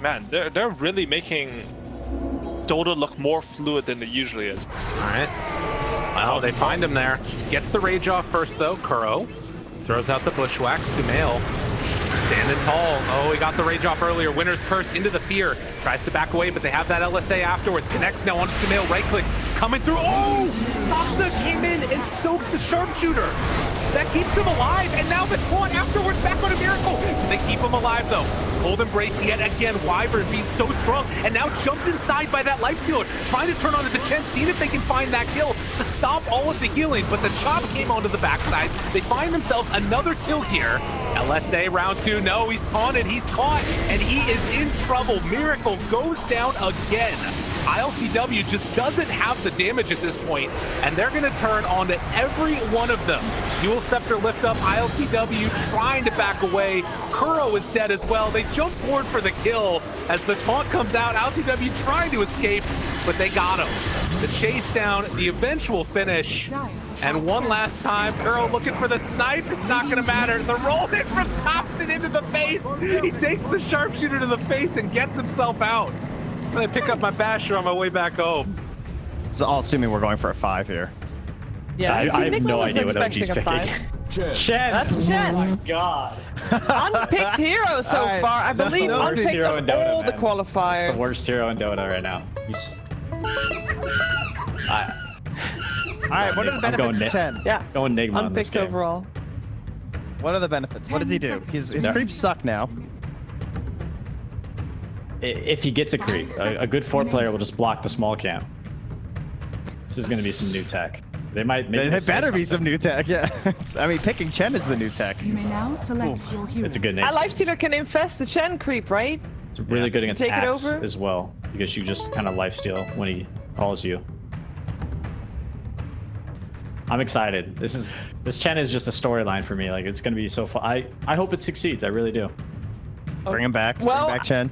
man, they're really making Dota look more fluid than it usually is. All right. Well, they find him there. Gets the rage off first, though. Kuro throws out the bushwhack. Sumail standing tall. Oh, he got the rage off earlier. Winner's Curse into the fear. Tries to back away, but they have that LSA afterwards. Connects now onto Sumail. Right clicks. Coming through. Oh! Saksa came in and soaked the sharpshooter. That keeps him alive. And now the taunt afterwards back on a Miracle. They keep him alive, though. Cold Embrace yet again. Wyvern being so strong. And now jumped inside by that lifestealer. Trying to turn onto the Chen. Seeing if they can find that kill to stop all of the healing. But the chop came onto the backside. They find themselves another kill here. LSA round 2. No, he's taunted. He's caught. And he is in trouble. Miracle goes down again. ILTW just doesn't have the damage at this point, and they're going to turn on to every one of them. Dual Scepter lift up, ILTW trying to back away. Kuro is dead as well. They jump forward for the kill as the taunt comes out. ILTW trying to escape, but they got him. The chase down, the eventual finish, and one last time, Kuro looking for the snipe. It's not going to matter. The roll is from Thompson into the face. He takes the sharpshooter to the face and gets himself out. I'm gonna pick up my basher on my way back home. So all assuming we're going for a 5 here. Yeah, I have no idea what OG's picking. Chen. That's Chen. Oh my god. Unpicked hero so far. I believe unpicked on all the qualifiers. He's the worst hero in Dota right now. He's... Alright, what are the benefits of Chen? Yeah, going NIGMA on this unpicked game. overall. What are the benefits? What does he do? His creeps suck now. If he gets a creep, a good 4 player will just block the small camp. This is going to be some new tech. They might make it better be some new tech, yeah. I mean, picking Chen is the new tech. You may now select your hero. It's a good name. A lifestealer can infest the Chen creep, right? It's really good against Take it Axe over? as well, because you just kind of lifesteal when he calls you. I'm excited. This Chen is just a storyline for me. Like, it's going to be so fun. I hope it succeeds. I really do. Bring him back. Well, Bring back Chen.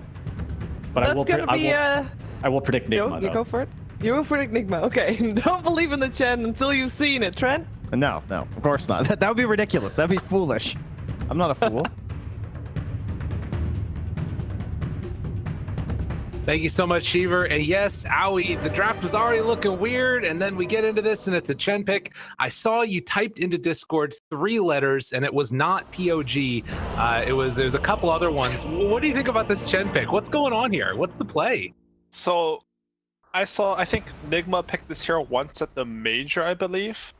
But that's going to be I will predict NIGMA, You though. go for it? You will predict NIGMA. Okay. Don't believe in the Chen until you've seen it, Trent. No, of course not. That would be ridiculous. That'd be foolish. I'm not a fool. Thank you so much, Sheever. And yes, Owie, the draft was already looking weird, and then we get into this, and it's a Chen pick. I saw you typed into Discord 3 letters, and it was not POG. There's a couple other ones. What do you think about this Chen pick? What's going on here? What's the play? So, I think NIGMA picked this hero once at the Major, I believe.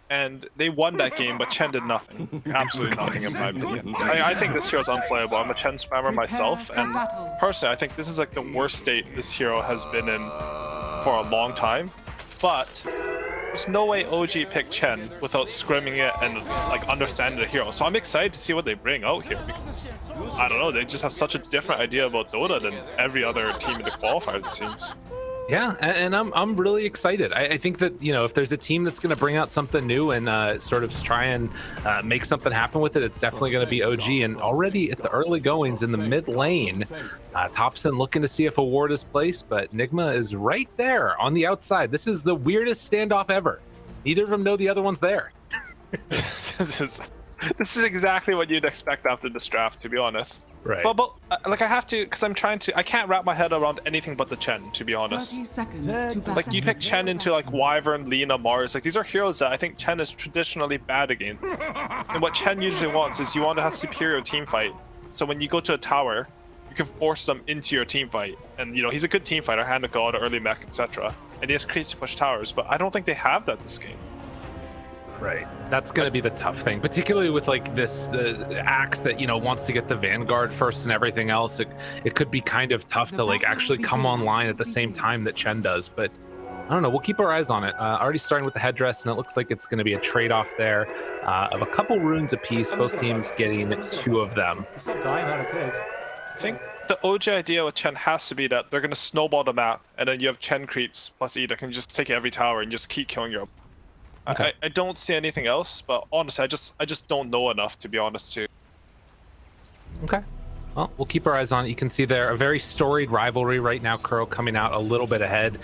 And they won that game, but Chen did nothing. Absolutely nothing, in my opinion. I think this hero's unplayable. I'm a Chen spammer myself, and personally, I think this is like the worst state this hero has been in for a long time. But there's no way OG picked Chen without scrimming it and like understanding the hero. So I'm excited to see what they bring out here, because I don't know, they just have such a different idea about Dota than every other team in the qualifiers, it seems. Yeah, and I'm really excited. I think that, you know, if there's a team that's going to bring out something new and sort of try and make something happen with it, it's definitely going to be OG. And already at the early goings in the mid lane, Thompson looking to see if a ward is placed, but NIGMA is right there on the outside. This is the weirdest standoff ever. Neither of them know the other one's there. This is exactly what you'd expect after this draft, to be honest. Right. But like I have to, because I can't wrap my head around anything but the Chen, to be honest. 30 seconds to Like, you pick Chen into like Wyvern, Lina, Mars, like these are heroes that I think Chen is traditionally bad against. And what Chen usually wants is you want to have superior team fight. So when you go to a tower, you can force them into your team fight. And you know, he's a good team fighter, hand of god, early mech, etc. And he has creeps to push towers, but I don't think they have that this game. Right. That's going to be the tough thing, particularly with like the Axe that, you know, wants to get the Vanguard first and everything else. It could be kind of tough to like actually come online at the same time that Chen does, but I don't know. We'll keep our eyes on it. Already starting with the headdress, and it looks like it's going to be a trade-off there of a couple runes apiece, both teams getting 2 of them. I think the OG idea with Chen has to be that they're going to snowball the map, and then you have Chen creeps plus E that can just take every tower and just keep killing your. Okay. I don't see anything else, but honestly, I just don't know enough, to be honest, too. Okay. Well, we'll keep our eyes on it. You can see there a very storied rivalry right now. Kuro coming out a little bit ahead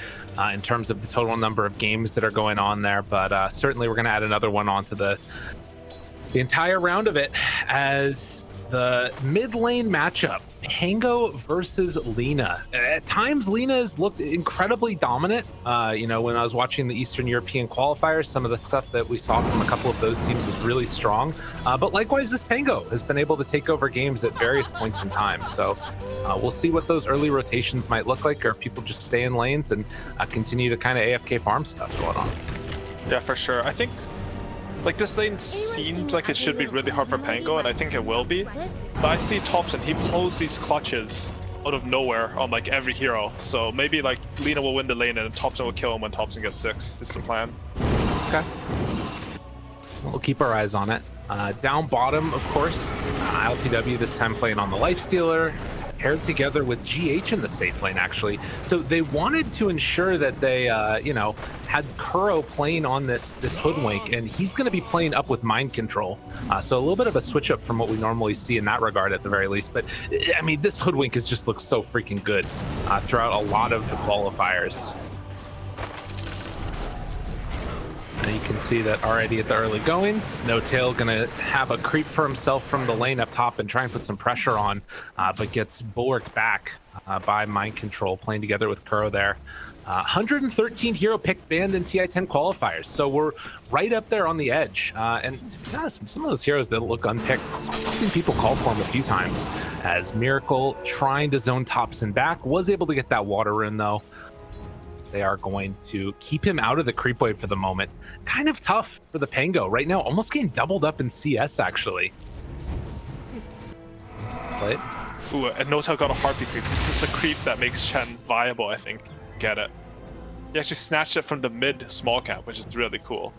in terms of the total number of games that are going on there, but certainly we're going to add another one onto the entire round of it as the mid lane matchup, Pango versus Lina. At times, Lina has looked incredibly dominant. You know, when I was watching the Eastern European qualifiers, some of the stuff that we saw from a couple of those teams was really strong. But likewise, this Pango has been able to take over games at various points in time. So we'll see what those early rotations might look like, or if people just stay in lanes and continue to kind of AFK farm stuff going on. Yeah, for sure. I think like this lane seems like it should be really hard for Pango, and I think it will be. But I see Thompson, he pulls these clutches out of nowhere on like every hero. So maybe like Lina will win the lane and Thompson will kill him when Thompson gets 6. It's the plan. Okay. We'll keep our eyes on it. Down bottom, of course, LTW this time playing on the Lifestealer, paired together with GH in the safe lane, actually. So they wanted to ensure that they, you know, had Kuro playing on this Hoodwink, and he's going to be playing up with Mind Control. So a little bit of a switch up from what we normally see in that regard at the very least. But, I mean, this Hoodwink has just looked so freaking good throughout a lot of the qualifiers. And you can see that already at the early goings, No Tail gonna have a creep for himself from the lane up top and try and put some pressure on, but gets bulwarked back by Mind Control, playing together with Kuro there. 113 hero pick banned in TI10 qualifiers, so we're right up there on the edge. And to be honest, some of those heroes that look unpicked, I've seen people call for them a few times. As Miracle trying to zone Thompson back, was able to get that water rune though. They are going to keep him out of the creep wave for the moment. Kind of tough for the Pango right now, almost getting doubled up in CS actually. But Ooh, and No Tail got a Harpy creep. This is the creep that makes Chen viable, I think. Get it. He actually snatched it from the mid small camp, which is really cool.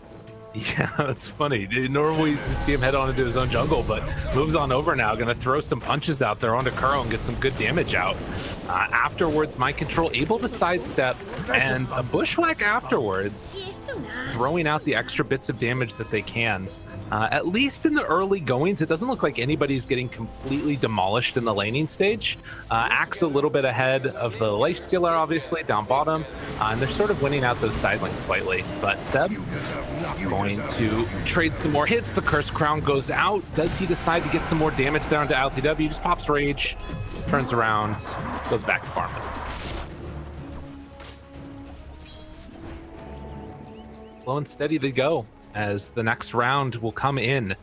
yeah, that's funny. Normally you just see him head on into his own jungle, but moves on over now. Gonna throw some punches out there onto Kuro and get some good damage out. Afterwards, Mind Control able to sidestep, and a bushwhack afterwards, throwing out the extra bits of damage that they can. At least in the early goings, it doesn't look like anybody's getting completely demolished in the laning stage. Axe a little bit ahead of the Lifestealer, obviously, down bottom, and they're sort of winning out those side lanes slightly. But Seb going to trade some more hits. The Cursed Crown goes out. Does he decide to get some more damage there onto LTW? Just pops Rage, turns around, goes back to farming. Slow and steady they go, as the next round will come in.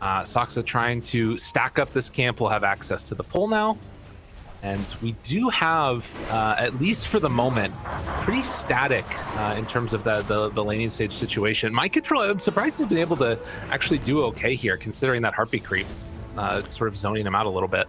Soxa trying to stack up this camp. Will have access to the pull now. And we do have, at least for the moment, pretty static in terms of the laning stage situation. Mind Control, I'm surprised he's been able to actually do okay here, considering that Harpy creep, sort of zoning him out a little bit.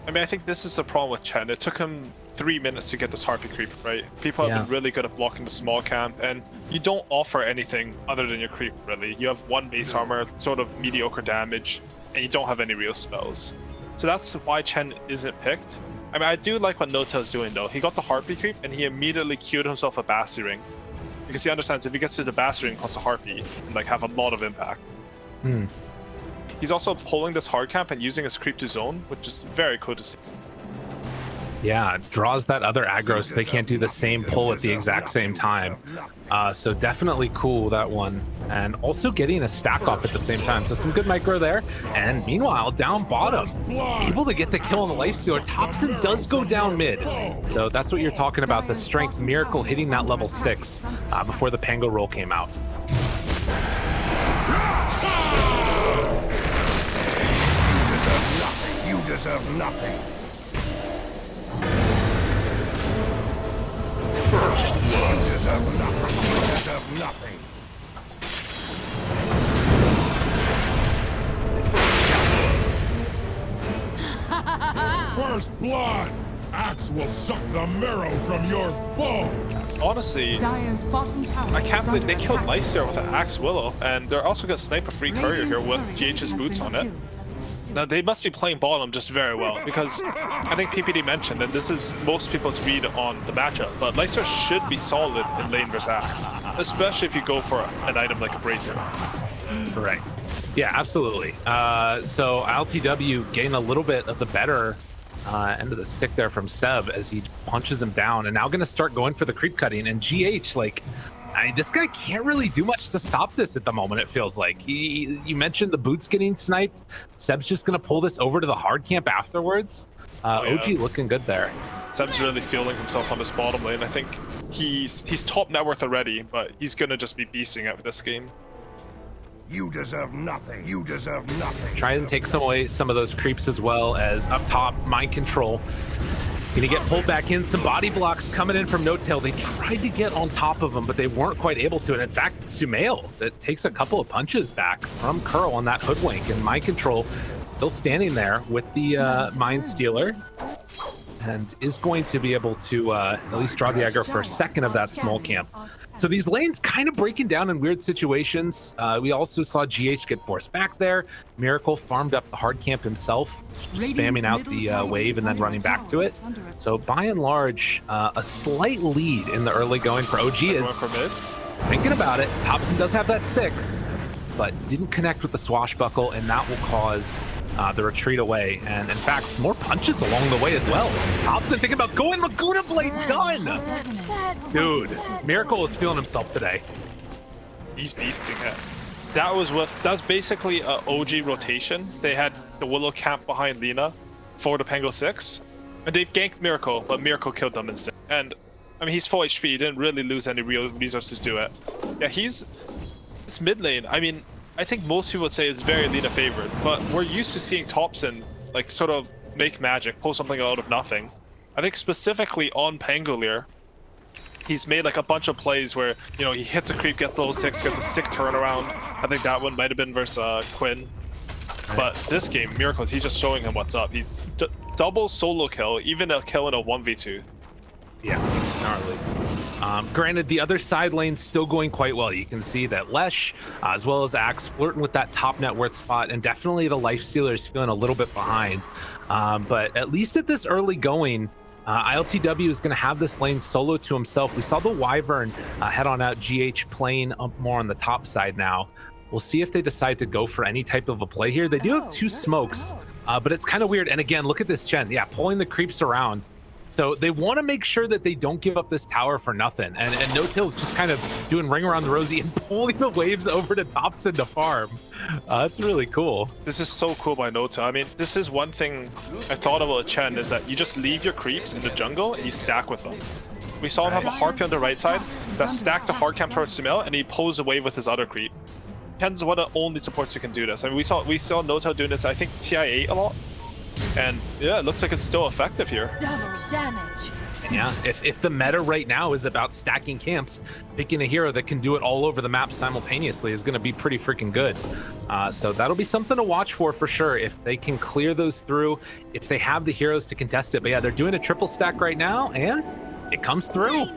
I mean, I think this is the problem with Chen. It took him 3 minutes to get this Harpy creep, right? People have been really good at blocking the small camp, and you don't offer anything other than your creep, really. You have 1 base armor, sort of mediocre damage, and you don't have any real spells. So that's why Chen isn't picked. I mean, I do like what No Tail's doing, though. He got the Harpy creep, and he immediately queued himself a Basti Ring. Because he understands if he gets to the Basti Ring, plus a Harpy, and like have a lot of impact. He's also pulling this hard camp and using his creep to zone, which is very cool to see. Yeah, draws that other aggro so they can't do the same pull at the exact same time. So definitely cool, that one. And also getting a stack off at the same time. So some good micro there. And meanwhile, down bottom, able to get the kill on the Lifestealer. Thompson does go down mid. So that's what you're talking about, the strength. Miracle hitting that level 6 before the Pango roll came out. You deserve nothing. First blood. You deserve nothing. You deserve nothing. First blood. Axe will suck the marrow from your bones. Honestly, Dire's bottom tower I can't is believe under they killed attack. Lifestealer with an Axe Willow, and they're also gonna snipe a free courier here with Radiant's GH's turret has boots been on it. killed. Now, they must be playing bottom just very well, because I think PPD mentioned, and this is most people's read on the matchup, but Lifestealer should be solid in lane versus Axe, especially if you go for an item like Abrasive. Right. Yeah, absolutely. So LTW gain a little bit of the better end of the stick there from Seb as he punches him down, and now going to start going for the creep cutting. And GH, like, I mean, this guy can't really do much to stop this at the moment, it feels like. You mentioned the boots getting sniped. Seb's just going to pull this over to the hard camp afterwards. OG looking good there. Seb's really feeling himself on this bottom lane. I think he's top net worth already, but he's going to just be beasting it this game. You deserve nothing. You deserve nothing. Try and take some of those creeps as well as up top, mind control. Gonna get pulled back in. Some body blocks coming in from No Tail. They tried to get on top of him, but they weren't quite able to. And in fact, it's Sumail that takes a couple of punches back from Curl on that hoodwink. And mind control still standing there with the Mind Stealer. And is going to be able to at least draw the aggro for a second of that small camp. So these lanes kind of breaking down in weird situations. We also saw GH get forced back there. Miracle farmed up the hard camp himself, spamming out the wave and then running back to it. So by and large, a slight lead in the early going for OG is thinking about it. Thompson does have that 6, but didn't connect with the swashbuckle, and that will cause the retreat away, and in fact, some more punches along the way as well. Thompson thinking about going Laguna Blade, done! Dude, Miracle is feeling himself today. He's beasting it. That was basically a OG rotation. They had the Willow camp behind Lina for the Pango 6, and they ganked Miracle, but Miracle killed them instead. And I mean, he's full HP, he didn't really lose any real resources to it. Yeah, it's mid lane. I mean, I think most people would say it's very Lina favored, but we're used to seeing Thompson like sort of make magic, pull something out of nothing. I think specifically on Pangolier, he's made like a bunch of plays where, you know, he hits a creep, gets level 6, gets a sick turnaround. I think that one might have been versus Quinn. But this game, Miracles, he's just showing him what's up. He's double solo kill, even a kill in a 1v2. Yeah, it's gnarly. Granted, the other side lane's still going quite well. You can see that Lesh, as well as Axe, flirting with that top net worth spot, and definitely the Life Stealer's feeling a little bit behind. But at least at this early going, ILTW is going to have this lane solo to himself. We saw the Wyvern head on out, GH playing up more on the top side now. We'll see if they decide to go for any type of a play here. They do have 2 smokes, but it's kind of weird. And again, look at this Chen. Yeah, pulling the creeps around. So they want to make sure that they don't give up this tower for nothing. And No Tail's just kind of doing ring around the rosy and pulling the waves over to Thompson to farm. That's really cool. This is so cool by No Tail. I mean, this is one thing I thought about Chen, is that you just leave your creeps in the jungle and you stack with them. We saw him have a Harpy on the right side that stacked the hard camp towards Sumail, and he pulls a wave with his other creep. Chen's one of the only supports who can do this. I mean, we saw No Tail doing this, I think, TI8 a lot. And yeah, it looks like it's still effective here. Double damage. Yeah, if the meta right now is about stacking camps, picking a hero that can do it all over the map simultaneously is going to be pretty freaking good. So that'll be something to watch for sure, if they can clear those through, if they have the heroes to contest it. But yeah, they're doing a triple stack right now, and it comes through.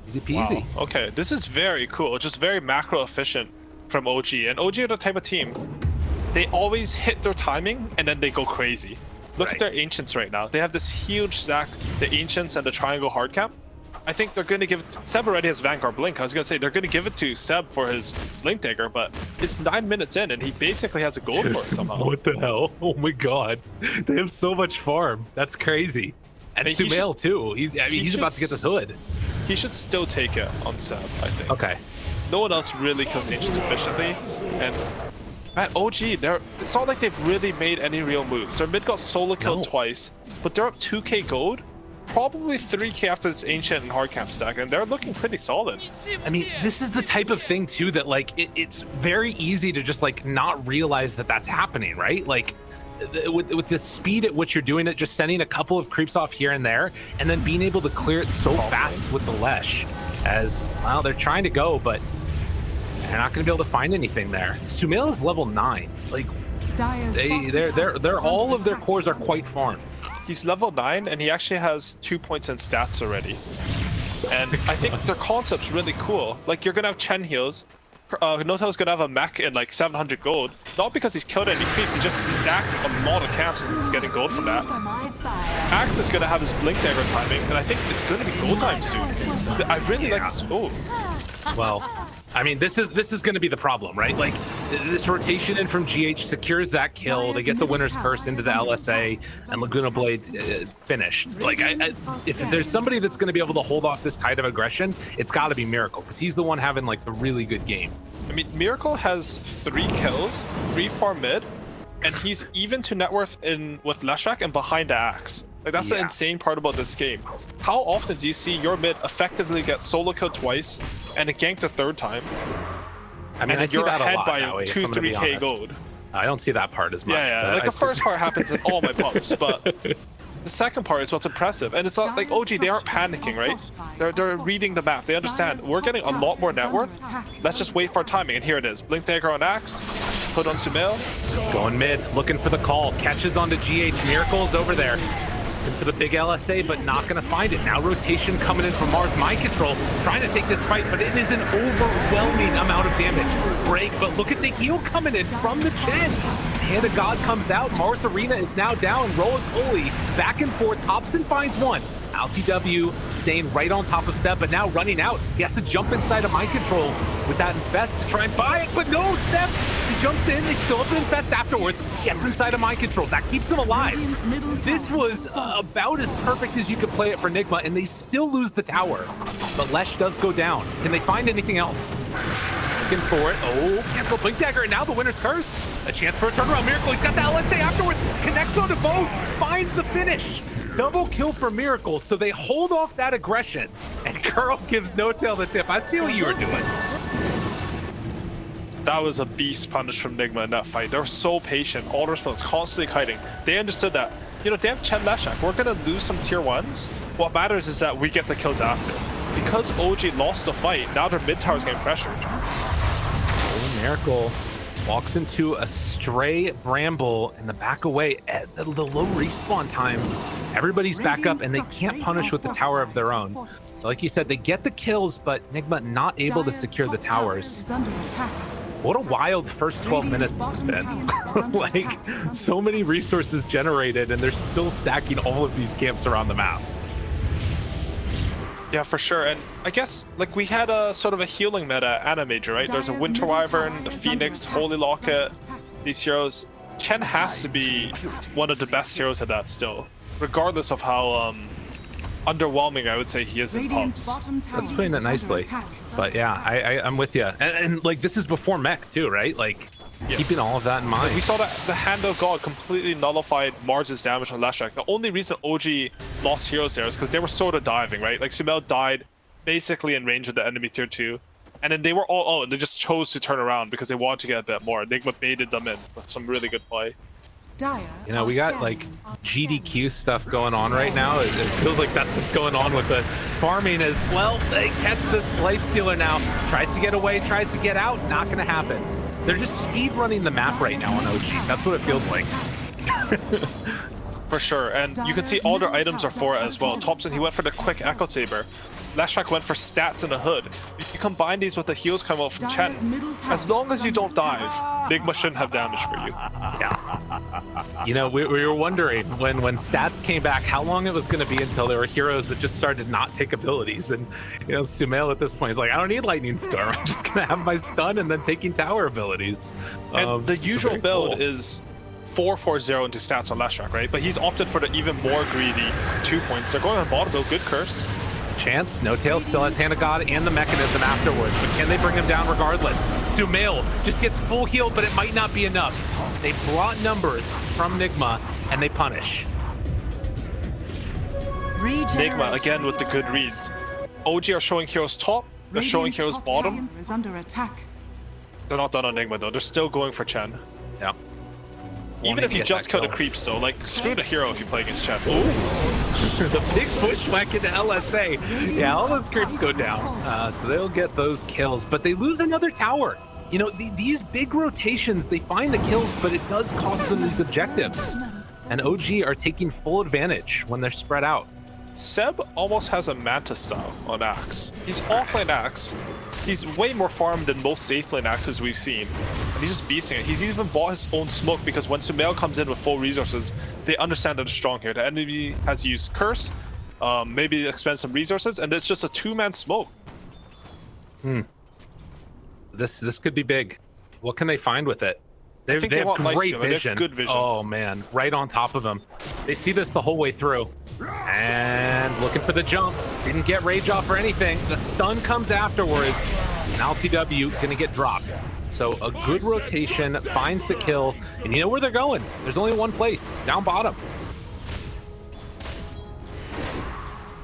Easy peasy. Wow. Okay, this is very cool. Just very macro efficient from OG. And OG are the type of team, they always hit their timing and then they go crazy. Look at their Ancients right now. They have this huge stack, the Ancients and the Triangle hard camp. I think they're going to give it to, Seb already has Vanguard Blink. I was going to say they're going to give it to Seb for his Blink Dagger, but it's 9 minutes in and he basically has a gold for it somehow. What the hell? Oh my god. They have so much farm. That's crazy. And Sumail too. He's about to get this hood. He should still take it on Seb, I think. Okay. No one else really kills Ancients efficiently. And man, OG, it's not like they've really made any real moves. Their mid got solo killed twice, but they're up 2k gold, probably 3k after this Ancient and hard camp stack, and they're looking pretty solid. I mean, this is the type of thing too that like it's very easy to just like not realize that that's happening, right? Like with the speed at which you're doing it, just sending a couple of creeps off here and there, and then being able to clear it so fast with the Lesh, as well, they're trying to go, but they're not going to be able to find anything there. Sumail is level 9. Like, they're all of their cores are quite farmed. He's level 9, and he actually has 2 points in stats already. And I think their concept's really cool. Like, you're going to have Chen heals. No Tail's going to have a mech in like 700 gold. Not because he's killed any creeps, he just stacked a lot of camps and he's getting gold from that. Axe is going to have his Blink Dagger timing, and I think it's going to be gold time soon. I really like this. Oh. Well, I mean, this is going to be the problem, right? Like, this rotation in from GH secures that kill. They get the winner's curse into the LSA, and Laguna Blade finished. Like, if there's somebody that's going to be able to hold off this tide of aggression, it's got to be Miracle, because he's the one having like the really good game. I mean, Miracle has 3 kills, 3 far mid, and he's even to net worth in with Leshak and behind the Axe. Like, that's the insane part about this game. How often do you see your mid effectively get solo killed twice and a ganked a 3rd time? I mean, and I see you're that ahead a lot by now, 2-3k gold. I don't see that part as much. Yeah, like the first part happens in all my pubs, but the second part is what's impressive. And it's not like OG, they aren't panicking, right? They're reading the map. They understand we're getting a lot more net worth. Let's just wait for our timing. And here it is. Blink Dagger on Axe, put on Sumail. Going mid, looking for the call. Catches onto GH. Miracle's over there. Looking for the big LSA, but not going to find it. Now rotation coming in from Mars. Mind Control trying to take this fight, but it is an overwhelming amount of damage. Break, but look at the heal coming in from the chin. Hand of God comes out. Mars Arena is now down. Roly back and forth. Hobson finds one. LTW staying right on top of Seb, but now running out. He has to jump inside of Mind Control with that Infest to try and buy it, but no, Seb, he jumps in. They still have the Infest afterwards. Gets inside of Mind Control. That keeps him alive. This was about as perfect as you could play it for NIGMA, and they still lose the tower. But Lesh does go down. Can they find anything else? Looking for it. Oh, cancel Blink Dagger, and now the winner's curse. A chance for a turnaround. Miracle, he's got the LSA afterwards. Connects onto both, finds the finish. Double kill for Miracle, so they hold off that aggression. And Curl gives No Tail the tip. I see what you were doing. That was a beast punish from NIGMA in that fight. They were so patient. All the response, constantly kiting. They understood that, you know, they have Chen Leshak. We're going to lose some tier 1s. What matters is that we get the kills after. Because OG lost the fight, now their mid tower is getting pressured. Oh, Miracle walks into a stray Bramble in the back away at the low respawn times. Everybody's back up and they can't punish with the tower of their own. So like you said, they get the kills, but NIGMA not able to secure the towers. What a wild first 12 minutes this has been. Like, so many resources generated and they're still stacking all of these camps around the map. Yeah, for sure. And I guess, like, we had a sort of a healing meta Animajor, right? There's a Winter Wyvern, the Phoenix, Holy Locket, these heroes. Chen has to be one of the best heroes at that still, regardless of how underwhelming I would say he is in pubs. That's putting it nicely. But yeah, I'm with you. And like, this is before mech too, right? Like, yes. Keeping all of that in mind. We saw that the Hand of God completely nullified Mars' damage on Leshak. The only reason OG lost heroes there is because they were sort of diving, right? Like, Sumail died basically in range of the enemy tier 2. And then they were all out and they just chose to turn around because they wanted to get a bit more. NIGMA baited them in with some really good play. You know, we got like GDQ stuff going on right now. It feels like that's what's going on with the farming as well. They catch this Lifestealer now. Tries to get away, tries to get out. Not going to happen. They're just speed running the map right now on OG. That's what it feels like. For sure, and you can see all their items are for it as well. Thompson, he went for the quick Echo Saber. Leshak went for stats in the hood. If you combine these with the heals coming out from Chen, as long as you don't dive, NIGMA shouldn't have damage for you. Yeah. You know, we were wondering when stats came back how long it was going to be until there were heroes that just started not take abilities. And, you know, Sumail at this point is like, I don't need Lightning Storm. I'm just going to have my stun and then taking tower abilities. And the usual build is 4-4-0 into stats on Leshak, right? But he's opted for the even more greedy 2 points. They're going on bottom build, good curse. Chance, No Tail still has Hand of God and the mechanism afterwards, but can they bring him down regardless? Sumail just gets full heal, but it might not be enough. They brought numbers from NIGMA and they punish. NIGMA again with the good reads. OG are showing heroes top, they're showing heroes bottom. They're not done on NIGMA though, they're still going for Chen. Yeah. Even if you just kill the creeps though, like, screw the hero if you play against Chen. Ooh. The big bushwhack into LSA. Yeah, all those creeps go down. So they'll get those kills, but they lose another tower. You know, these big rotations, they find the kills, but it does cost them these objectives. And OG are taking full advantage when they're spread out. Seb almost has a Manta style on Axe. He's offlane Axe. He's way more farmed than most safe lane Axes we've seen. And he's just beasting it. He's even bought his own smoke because when Sumail comes in with full resources, they understand that they're strong here. The enemy has used Curse, maybe expend some resources, and it's just a 2-man smoke. This could be big. What can they find with it? They think have they want great life steal. They have vision. good vision. Oh man, right on top of them. They see this the whole way through. And looking for the jump. Didn't get rage off or anything. The stun comes afterwards. And LTW gonna get dropped. So a good rotation, finds the kill, and you know where they're going. There's only one place, down bottom.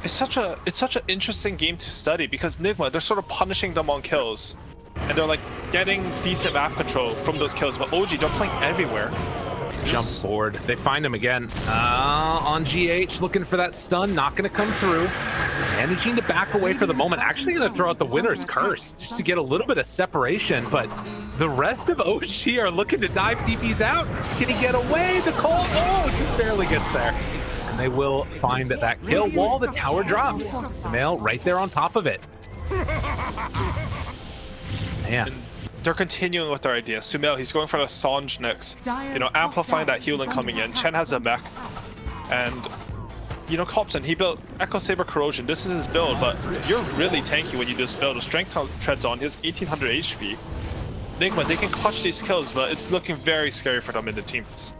It's such an interesting game to study because NIGMA, they're sort of punishing them on kills. And they're like getting decent map control from those kills, but OG, they're playing everywhere. Jump forward. They find him again. On GH, looking for that stun, not gonna come through. Managing to back away for the moment. Actually gonna throw out the winner's curse just to get a little bit of separation, but the rest of OG are looking to dive TPs out. Can he get away? The call, oh, just barely gets there. And they will find that kill while the tower drops. Sumail right there on top of it. Man. They're continuing with their idea. Sumail, he's going for the Sange next. You know, amplifying that healing coming in. Chen has a mech. And, you know, Copson, he built Echo Saber Corrosion. This is his build, but you're really tanky when you do this build. The Strength treads on. He has 1800 HP. NIGMA, they can clutch these kills, but it's looking very scary for them in the teams.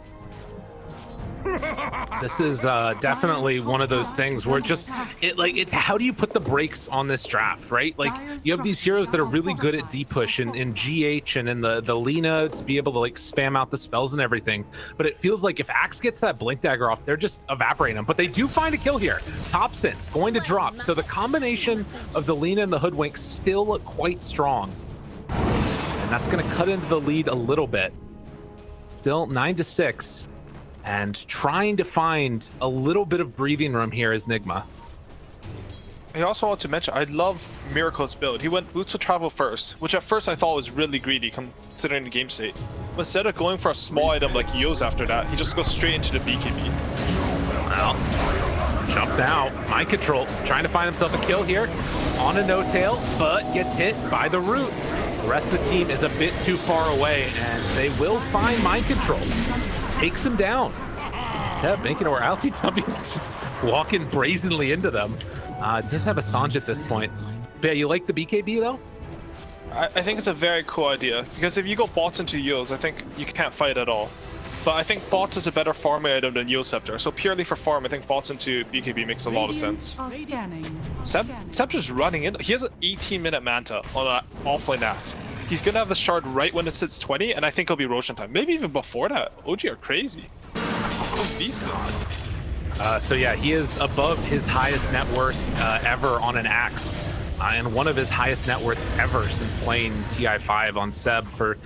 This is definitely one of those things where it's how do you put the brakes on this draft, right? Like you have these heroes that are really good at D push and in GH and in the Lina to be able to like spam out the spells and everything. But it feels like if Axe gets that Blink Dagger off, they're just evaporating them. But they do find a kill here. Topson going to drop. So the combination of the Lina and the Hoodwink still quite strong. And that's going to cut into the lead a little bit. Still 9-6. And trying to find a little bit of breathing room here is NIGMA. I also want to mention, I love Miracle's build. He went Boots of Travel first, which at first I thought was really greedy considering the game state. But instead of going for a small item like Yo's after that, he just goes straight into the BKB. Well, jumped out. Mind control, trying to find himself a kill here on a no-tail, but gets hit by the root. The rest of the team is a bit too far away, and they will find mind control. Takes him down. Seb making it where LTW is just walking brazenly into them. Just have a Sange at this point. But yeah, you like the BKB though? I think it's a very cool idea because if you go bots into Yos, I think you can't fight at all. But I think bots is a better farming item than Yo Scepter. So purely for farm, I think bots into BKB makes a lot of sense. Seb just running in. He has an 18-minute Manta on an offlane Axe. He's gonna have the shard right when it sits 20, and I think it'll be Roshan time. Maybe even before that. OG are crazy. Those beasts. So yeah, he is above his highest net worth ever on an Axe, and one of his highest net worths ever since playing TI5 on Seb for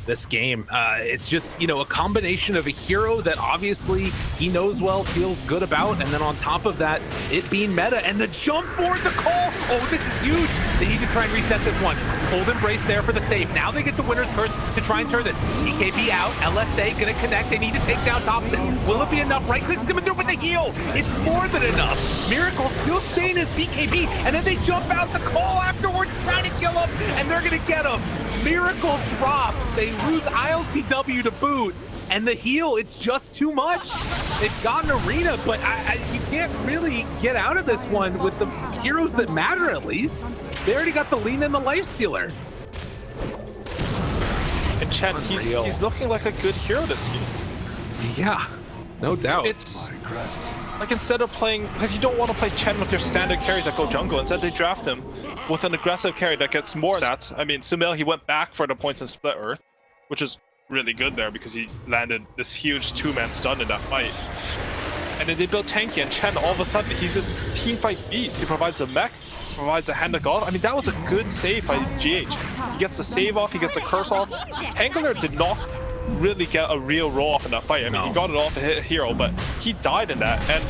this game. It's just, you know, a combination of a hero that obviously he knows well, feels good about, and then on top of that, it being meta, and the jump forward, the call. Oh, this is huge. They need to try and reset this one. Hold Embrace there for the save. Now they get the winner's curse to try and turn this. BKB out, LSA gonna connect. They need to take down Thompson. Will it be enough? Right clicks coming through with the heal. It's more than enough. Miracle still staying as BKB, and then they jump out the call afterwards, trying to kill him, and they're gonna get him. Miracle drops. They lose ILTW to boot, and the heal, it's just too much. They've got an arena, but you can't really get out of this one with the heroes that matter, at least. They already got the Lina and the Lifestealer. And Chen, he's looking like a good hero this game. Yeah, no doubt. It's like instead of playing, because you don't want to play Chen with your standard carries that go jungle, instead they draft him with an aggressive carry that gets more stats. I mean, Sumail, he went back for the points in Split Earth, which is really good there because he landed this huge two-man stun in that fight. And then they built Tanky, and Chen, all of a sudden, he's this teamfight beast. He provides the mech, provides a Hand of God. I mean, that was a good save by GH. He gets the save off, he gets the curse off. Angler did not really get a real roll off in that fight. I mean, he got it off to hit a hero, but he died in that, and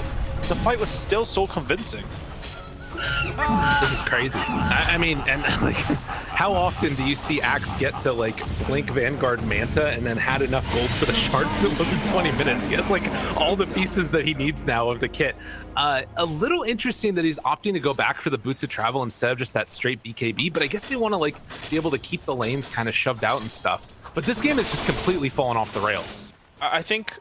the fight was still so convincing. This is crazy. I mean, and like, how often do you see Axe get to like Blink Vanguard Manta and then had enough gold for the shard that it wasn't 20 minutes? He has like all the pieces that he needs now of the kit. A little interesting that he's opting to go back for the Boots of Travel instead of just that straight BKB, but I guess they want to like be able to keep the lanes kind of shoved out and stuff. But this game is just completely fallen off the rails. I think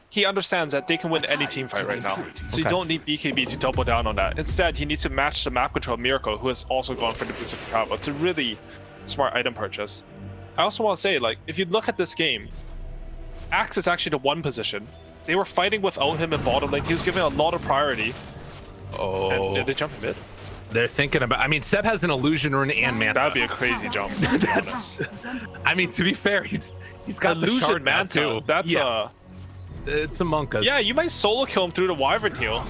he understands that they can win any team fight right now. So you don't need BKB to double down on that. Instead, he needs to match the map control Miracle, who has also gone for the Boots of Travel. It's a really smart item purchase. I also want to say, like, if you look at this game, Axe is actually the 1 position. They were fighting without him in bottom lane. He was given a lot of priority. Oh. And did they jump mid? They're thinking about. I mean, Seb has an illusion rune and Manta. That'd be a crazy jump. That's. I mean, to be fair, he's got the illusion shard Manta too. That's It's a Monka. yeah. You might solo kill him through the Wyvern heal.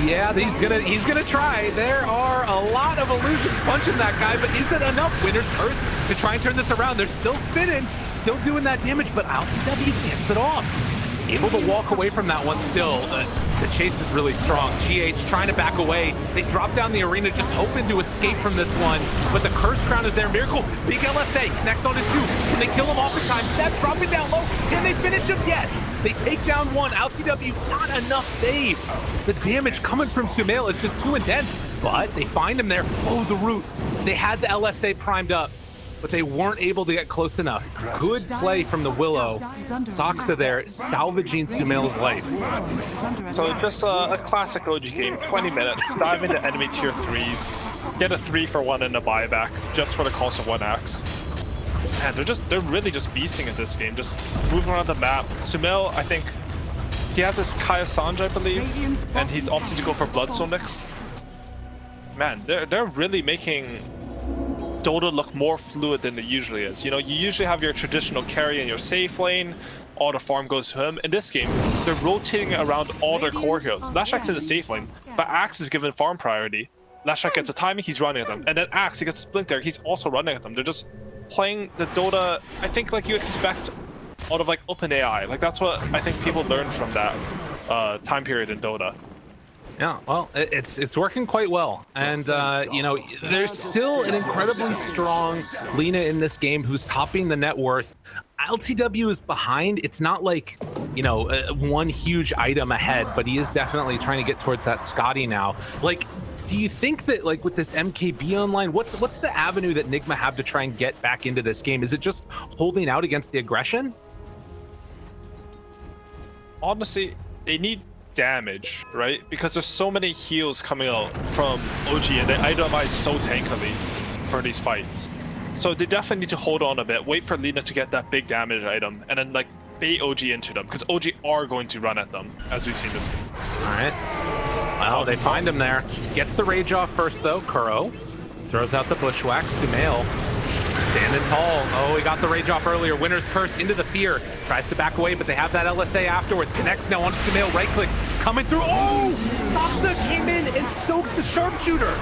Yeah, he's gonna try. There are a lot of illusions punching that guy, but is it enough? Winner's Curse to try and turn this around. They're still spinning, still doing that damage, but LTW gets it off. Able to walk away from that one still. The chase is really strong. GH trying to back away. They drop down the arena just hoping to escape from this one, but the Curse Crown is there. Miracle, big LSA, connects on to 2. Can they kill him off in time? Seb dropping down low. Can they finish him? Yes. They take down 1. LTW, not enough save. The damage coming from Sumail is just too intense, but they find him there. Oh, the root. They had the LSA primed up, but they weren't able to get close enough. Good play from the Willow. Soxa there, salvaging Sumail's life. So just a classic OG game, 20 minutes, dive into enemy tier 3s, get a 3-for-1 and a buyback, just for the cost of 1 axe. Man, they're really just beasting at this game, just moving around the map. Sumail, I think, he has this Kaya Sanj, I believe, and he's opted to go for Bloodstone mix. Man, they're really making Dota look more fluid than it usually is. You know, you usually have your traditional carry in your safe lane, all the farm goes to him. In this game, they're rotating around all their core heroes. Lashak's in the safe lane, but Axe is given farm priority. Lashak gets a timing, he's running at them. And then Axe, he gets a Splinter, he's also running at them. They're just playing the Dota, I think, like you expect out of like OpenAI. Like that's what I think people learned from that time period in Dota. Yeah, well, it's working quite well, and you know, there's still an incredibly strong Lina in this game who's topping the net worth. LTW is behind. It's not like, you know, one huge item ahead, but he is definitely trying to get towards that Scotty now. Like, do you think that, like, with this MKB online, what's the avenue that NIGMA have to try and get back into this game? Is it just holding out against the aggression? Honestly, they need damage, right? Because there's so many heals coming out from OG and they itemize so tankily for these fights. So they definitely need to hold on a bit, wait for Lina to get that big damage item, and then like bait OG into them, because OG are going to run at them, as we've seen this game. All right. Well, they find him there. Gets the rage off first though, Kuro. Throws out the bushwhack, Sumail. Standing tall. Oh, he got the rage off earlier. Winner's Curse into the fear. Tries to back away, but they have that LSA afterwards. Connects now onto Sumail. Right clicks coming through. Oh! Soxa came in and soaked the sharpshooter.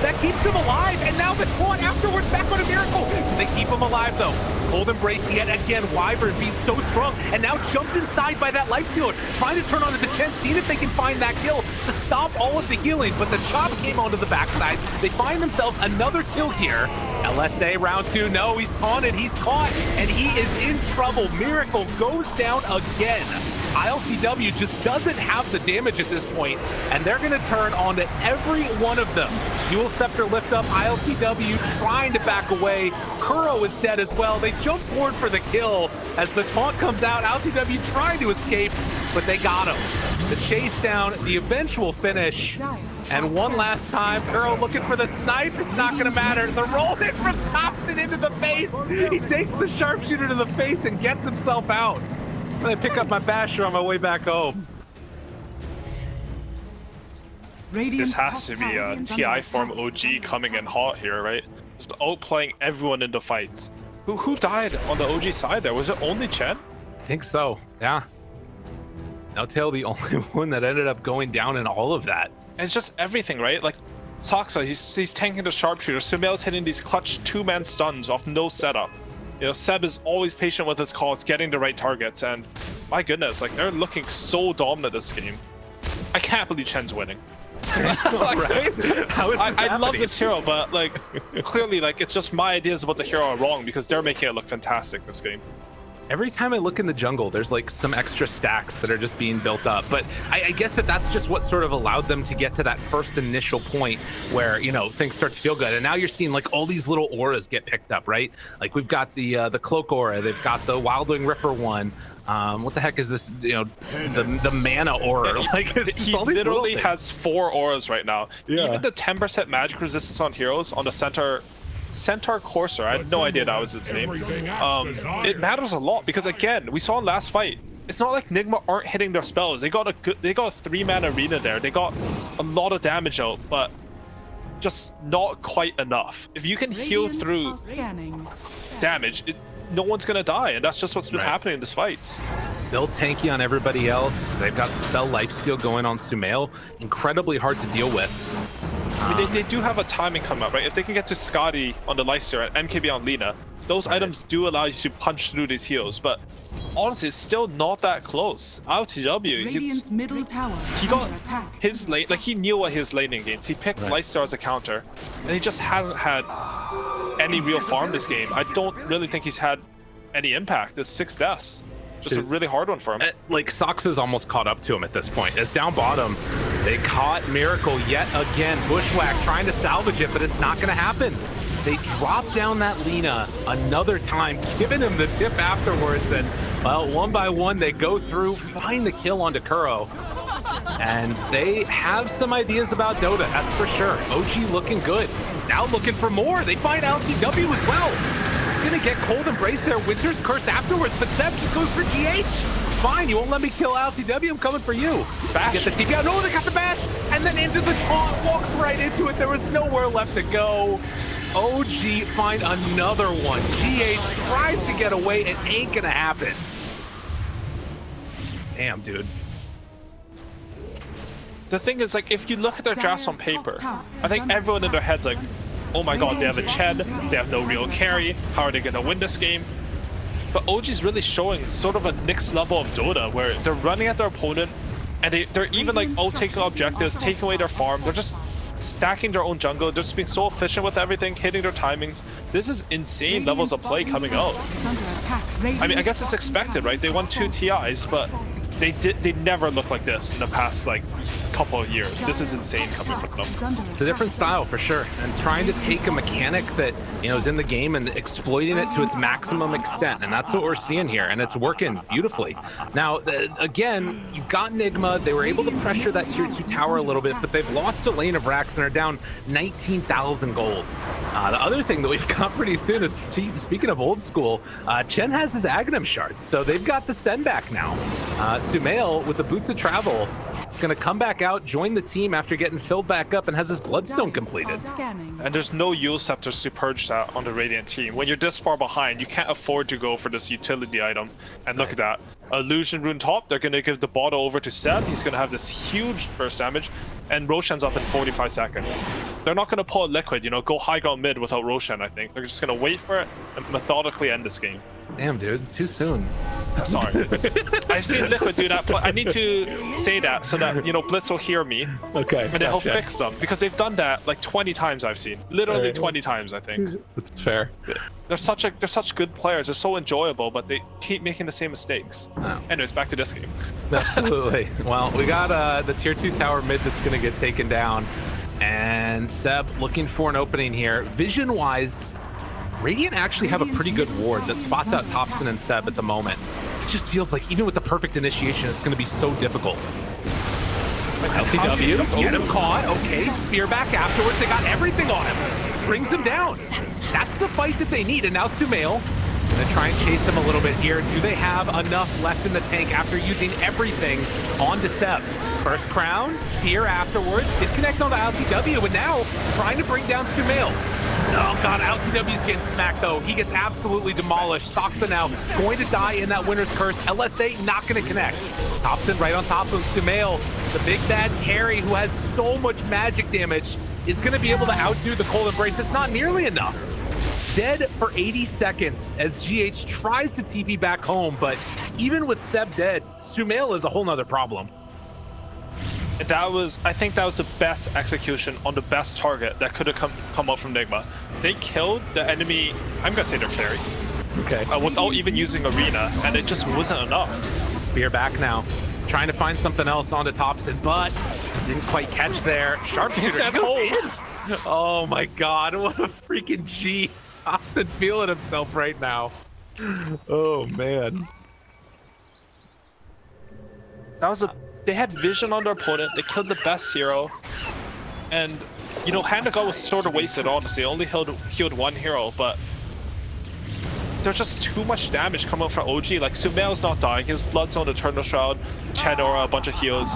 That keeps him alive. And now the taunt afterwards back on a Miracle. They keep him alive though. Cold Embrace yet again. Wyvern being so strong. And now jumped inside by that life stealer. Trying to turn onto the Chen. Seeing if they can find that kill to stop all of the healing. But the chop came onto the backside. They find themselves another kill here. LSA round 2. No, he's taunted. He's caught. And he is in trouble. Miracle goes down again. ILTW just doesn't have the damage at this point, and they're going to turn on to every one of them. Dual Scepter lift up, ILTW trying to back away. Kuro is dead as well. They jump forward for the kill as the taunt comes out. ILTW trying to escape, but they got him. The chase down, the eventual finish, and one last time, Kuro looking for the snipe. It's not going to matter. The roll is from Thompson into the face. He takes the sharpshooter to the face and gets himself out. I'm gonna pick up my basher on my way back home. This has to be a TI form OG coming in hot here, right? Just outplaying everyone in the fights. Who died on the OG side there? Was it only Chen? I think so, yeah. No Tail, the only one that ended up going down in all of that. And it's just everything, right? Like, Soxa, he's tanking the sharpshooter. Sumail's hitting these clutch 2-man stuns off no setup. You know, Seb is always patient with his calls, getting the right targets, and my goodness, like, they're looking so dominant this game. I can't believe Chen's winning. Like, right? How is this I love this hero, but like, clearly, like, it's just my ideas about the hero are wrong because they're making it look fantastic this game. Every time I look in the jungle, there's like some extra stacks that are just being built up. But I guess that's just what sort of allowed them to get to that first initial point where, you know, things start to feel good. And now you're seeing like all these little auras get picked up, right? Like we've got the Cloak aura, they've got the Wildwing Ripper one. What the heck is this? You know, the mana aura. Like he all these literally has 4 auras right now. Yeah. Even the 10% magic resistance on heroes on the center Centaur Courser, I had no idea that was its name. It matters a lot because again, we saw in last fight, it's not like NIGMA aren't hitting their spells. They got a 3-man arena there. They got a lot of damage out, but just not quite enough. If you can heal through damage, no one's gonna die, and that's just what's been happening in these fights. They'll tanky on everybody else. They've got spell lifesteal going on Sumail. Incredibly hard to deal with. I mean, they do have a timing coming up, right? If they can get to Scotty on the lifesteal and MKB on Lina, those items do allow you to punch through these heals, but honestly, it's still not that close. LTW, he got his lane, like he knew what his laning gains. He picked lifesteal as a counter, and he just hasn't had any real farm this game. I don't really think he's had any impact. There's 6 deaths. Just a really hard one for him. Like, Sox is almost caught up to him at this point. As down bottom, they caught Miracle yet again. Bushwhack trying to salvage it, but it's not going to happen. They drop down that Lina another time, giving him the tip afterwards, and, well, one by one, they go through, find the kill onto Kuro. And they have some ideas about Dota, that's for sure. OG looking good. Now looking for more. They find LTW as well. Gonna get Cold Embrace there, Winter's Curse afterwards, but Seb just goes for GH. Fine, you won't let me kill LTW, I'm coming for you. Bash. Get the TP out, no, they got the bash, and then into the taunt, walks right into it. There was nowhere left to go. OG find another one. GH tries to get away, it ain't gonna happen. Damn, dude. The thing is, like, if you look at their drafts on paper, I think everyone in their head's like, oh my god, they have a Ched, they have no real carry, how are they gonna win this game? But OG's really showing sort of a next level of Dota, where they're running at their opponent, and they're even like taking objectives, taking away their farm, they're just stacking their own jungle, they're just being so efficient with everything, hitting their timings. This is insane levels of play coming out. I mean, I guess it's expected, right? They won 2 TIs, but they never looked like this in the past like couple of years. This is insane coming from them. It's a different style for sure, and trying to take a mechanic that, you know, is in the game and exploiting it to its maximum extent, and that's what we're seeing here, and it's working beautifully. Now, again, you've got NIGMA. They were able to pressure that tier 2 tower a little bit, but they've lost a lane of racks and are down 19,000 gold. The other thing that we've got pretty soon is, speaking of old school, Chen has his Aghanim shard, so they've got the send back now. Sumail, with the Boots of Travel, is going to come back out, join the team after getting filled back up, and has his Bloodstone completed. And there's no Yule Scepters to purge that on the Radiant team. When you're this far behind, you can't afford to go for this utility item. And look at that. Illusion Rune top, they're going to give the bottle over to Seb. He's going to have this huge burst damage, and Roshan's up in 45 seconds. They're not going to pull a Liquid, you know, go high ground mid without Roshan, I think. They're just going to wait for it and methodically end this game. Damn, dude, too soon. Sorry, I've seen Liquid do that. I need to say that so that, you know, Blitz will hear me. Okay. And then he'll fix them, because they've done that like 20 times I've seen. Literally 20 times, I think. That's fair. They're such good players. They're so enjoyable, but they keep making the same mistakes. Oh. Anyways, back to this game. Absolutely. Well, we got the tier 2 tower mid that's going to get taken down, and Seb looking for an opening here. Vision-wise, Radiant actually have a pretty good ward that spots out Thompson and Seb at the moment. It just feels like even with the perfect initiation, it's going to be so difficult. LTW, get him caught. Okay, spear back afterwards. They got everything on him. Brings him down. That's the fight that they need. And now Sumail gonna try and chase him a little bit here. Do they have enough left in the tank after using everything onto Seb? First crown, spear afterwards. Did connect on the LTW, and now trying to bring down Sumail. Oh god, LTW's getting smacked though. He gets absolutely demolished. Soxa now going to die in that Winter's Curse. LSA not going to connect. Thompson right on top of Sumail, the big bad carry who has so much magic damage, is going to be able to outdo the Cold Embrace. It's not nearly enough. Dead for 80 seconds as GH tries to TP back home, but even with Seb dead, Sumail is a whole nother problem. I think that was the best execution on the best target that could have come up from NIGMA. They killed the enemy, I'm gonna say their carry. Okay. Without even using Arena, and it just wasn't enough. Spear back now. Trying to find something else onto Thompson, but didn't quite catch there. Sharpshooter. Oh my god, what a freaking G. Thompson feeling himself right now. Oh man. They had vision on their opponent, they killed the best hero, and you know, Hand of God was sort of wasted, honestly. Only healed one hero, but there's just too much damage coming from OG. Like, Sumail's not dying. His Blood's on Eternal Shroud, Chadora, a bunch of heals.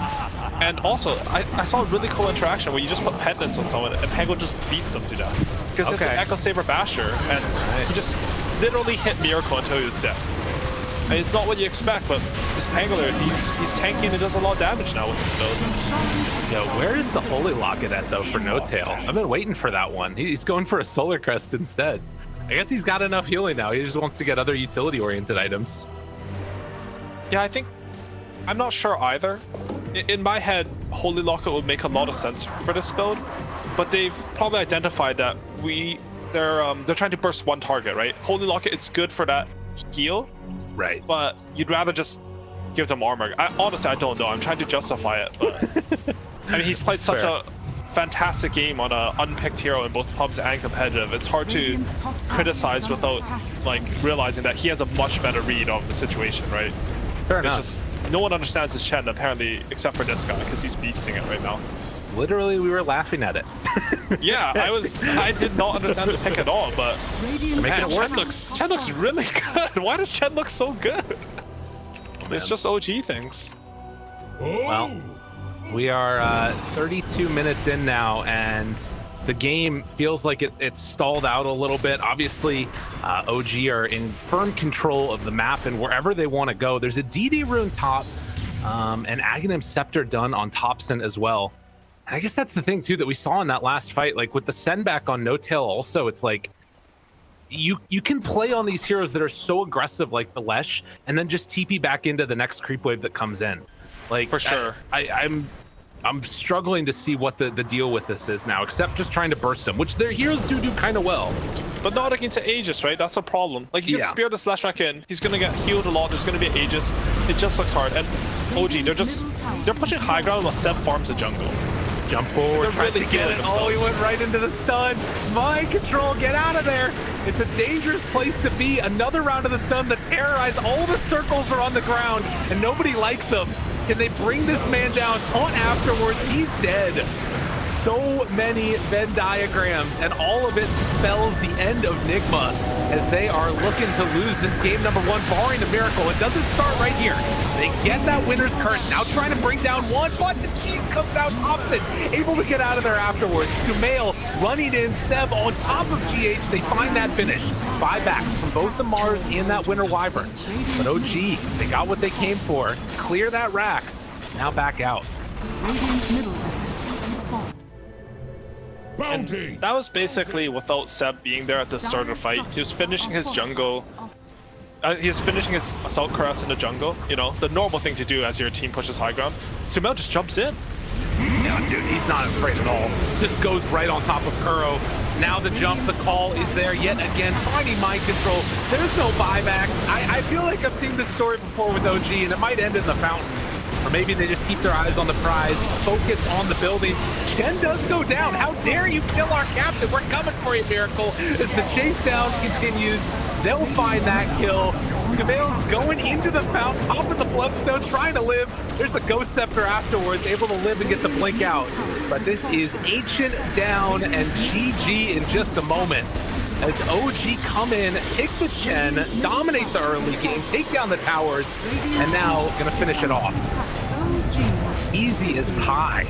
And also, I saw a really cool interaction where you just put pendants on someone and Pango just beats them to death. Because it's an Echo Saber Basher, and he just literally hit Miracle until he was dead. And it's not what you expect, but this Pangler, he's tanky and does a lot of damage now with this build. Yo, where is the Holy Locket at, though, for No Tail? I've been waiting for that one. He's going for a Solar Crest instead. I guess he's got enough healing now. He just wants to get other utility-oriented items. Yeah, I'm not sure either. In my head, Holy Locket would make a lot of sense for this build, but they've probably identified that they're trying to burst one target, right? Holy Locket, it's good for that heal, right? But you'd rather just give them armor. Honestly, I don't know. I'm trying to justify it, but I mean, he's played such a fantastic game on a unpicked hero in both pubs and competitive. It's hard to criticize without like realizing that he has a much better read of the situation, right? Fair enough. Just no one understands his Chen apparently except for this guy because he's beasting it right now. Literally, we were laughing at it. Yeah, I did not understand the pick at all, but man, Chen looks really good. Why does Chen look so good? It's just OG things. Well, we are 32 minutes in now, and the game feels like it's stalled out a little bit. Obviously, OG are in firm control of the map and wherever they want to go. There's a DD rune top and Aghanim Scepter done on Thompson as well. And I guess that's the thing, too, that we saw in that last fight. Like, with the send back on No Tail also, it's like, you can play on these heroes that are so aggressive like the Lesh, and then just TP back into the next creep wave that comes in. Like, for sure. I'm struggling to see what the deal with this is now, except just trying to burst them, which their heroes do kind of well. But not against Aegis, right? That's a problem. Like, you can spear the Slash back in, he's gonna get healed a lot, there's gonna be Aegis. It just looks hard. And OG, they're pushing high ground while Seb farms the jungle. Jump forward, trying to get it. Oh, he went right into the stun. Mind control, get out of there. It's a dangerous place to be. Another round of the stun that terrorize. All the circles are on the ground, and nobody likes them. Can they bring this man down? Taunt afterwards, he's dead. So many Venn diagrams, and all of it spells the end of NIGMA as they are looking to lose this game number one, barring a miracle. It doesn't start right here. They get that winner's curse, now trying to bring down one, but the cheese comes out. Thompson able to get out of there afterwards. Sumail running in, Seb on top of GH. They find that finish. Buybacks from both the Mars and that winner Wyvern. But OG, they got what they came for. Clear that Rax. Now back out. Radiant's middle defense is falling. Bounty! That was basically without Seb being there at the start of the fight. He was finishing his jungle. He was finishing his assault caress in the jungle. You know, the normal thing to do as your team pushes high ground. Sumail just jumps in. Yeah, dude, he's not afraid at all. Just goes right on top of Kuro. Now the jump, the call is there yet again, finding mind control. There's no buyback. I feel like I've seen this story before with OG, and it might end in the fountain. Or maybe they just keep their eyes on the prize, focus on the buildings. Chen does go down. How dare you kill our captain? We're coming for you, Miracle. As the chase down continues, they'll find that kill. Sumail's going into the fountain, popping the Bloodstone, trying to live. There's the Ghost Scepter afterwards, able to live and get the blink out. But this is Ancient down and GG in just a moment. As OG come in, pick the Chen, dominate the early game, take down the towers, and now gonna finish it off. Easy as pie.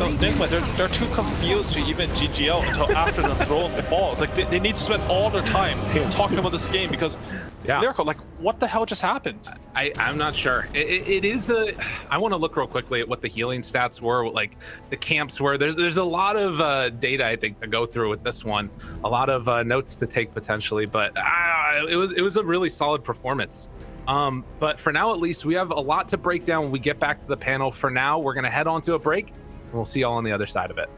Don't think, but they're too confused to even GGL until after the throne falls. Like, they need to spend all their time talking about this game because Lyrical, like, what the hell just happened? I'm not sure. It is I want to look real quickly at what the healing stats were, like the camps were. There's a lot of data, I think, to go through with this one. A lot of notes to take potentially, but it was a really solid performance. But for now, at least, we have a lot to break down when we get back to the panel. For now, we're going to head on to a break, and we'll see y'all on the other side of it.